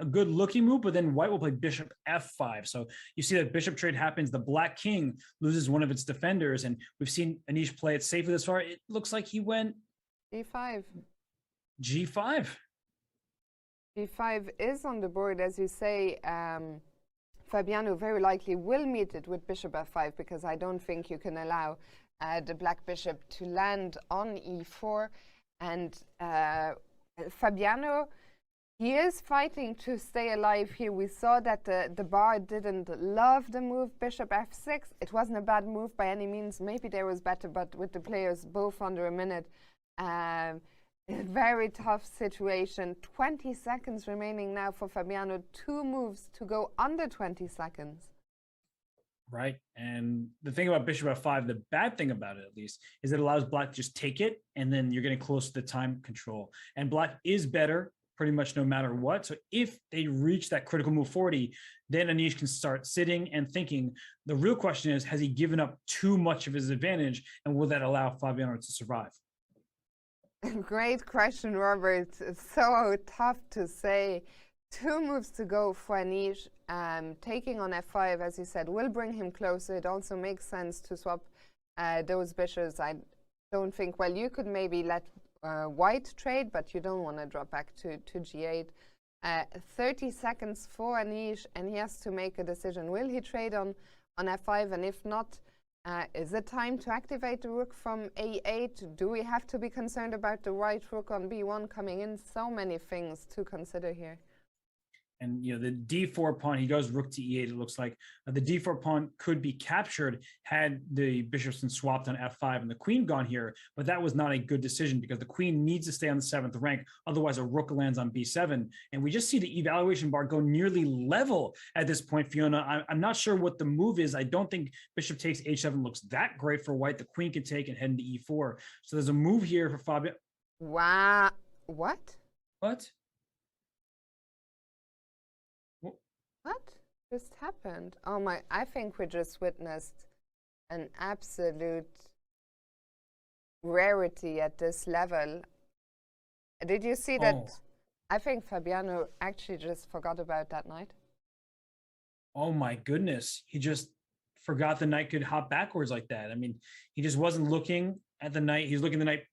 a good looking move, but then white will play bishop f5. So you see that bishop trade happens. The black king loses one of its defenders, and we've seen Anish play it safely this far. It looks like he went d5. g5. d5 is on the board, as you say. Fabiano very likely will meet it with bishop f5, because I don't think you can allow the black bishop to land on e4. And Fabiano, he is fighting to stay alive here. We saw that the bar didn't love the move bishop f6. It wasn't a bad move by any means. Maybe there was better, but with the players both under a minute, very tough situation. 20 seconds remaining now for Fabiano. 2 moves to go under 20 seconds. Right. And the thing about bishop f5, the bad thing about it at least, is it allows black to just take it, and then you're getting close to the time control. And black is better pretty much no matter what. So if they reach that critical move 40, then Anish can start sitting and thinking. The real question is, has he given up too much of his advantage, and will that allow Fabiano to survive? Great question, Robert. It's so tough to say. 2 moves to go for Anish. Taking on f5, as you said, will bring him closer. It also makes sense to swap those bishops. I don't think, well, you could maybe let white trade, but you don't want to drop back to g8. 30 seconds for Anish, and he has to make a decision. Will he trade on f5? And if not, is it time to activate the rook from a8? Do we have to be concerned about the white rook on b1 coming in? So many things to consider here. And, the d4 pawn, he goes rook to e8, it looks like. The d4 pawn could be captured had the bishops been swapped on f5 and the queen gone here, but that was not a good decision, because the queen needs to stay on the 7th rank. Otherwise, a rook lands on b7. And we just see the evaluation bar go nearly level at this point, Fiona. I'm not sure what the move is. I don't think bishop takes h7 looks that great for white. The queen can take and head into e4. So there's a move here for Fabiano. Wow. What? What? What just happened? Oh my, I think we just witnessed an absolute rarity at this level. Did you see that? Oh. I think Fabiano actually just forgot about that knight. Oh my goodness. He just forgot the knight could hop backwards like that. I mean, he just wasn't looking at the knight. He's looking at the knight,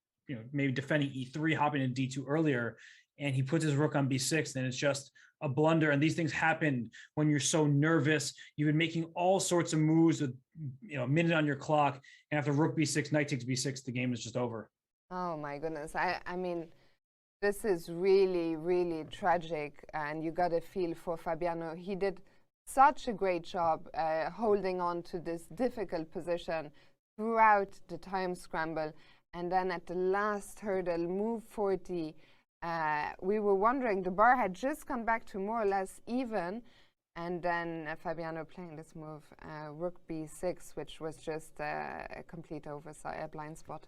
maybe defending e3, hopping into d2 earlier, and he puts his rook on b6, and it's just a blunder. And these things happen when you're so nervous. You've been making all sorts of moves with a minute on your clock, and after rook b6, knight takes b6, the game is just over. Oh my goodness. I mean, this is really, really tragic, and you got a feel for Fabiano. He did such a great job holding on to this difficult position throughout the time scramble, and then at the last hurdle, move 40, we were wondering, the bar had just come back to more or less even, and then Fabiano playing this move, rook b6, which was just a complete oversight, a blind spot.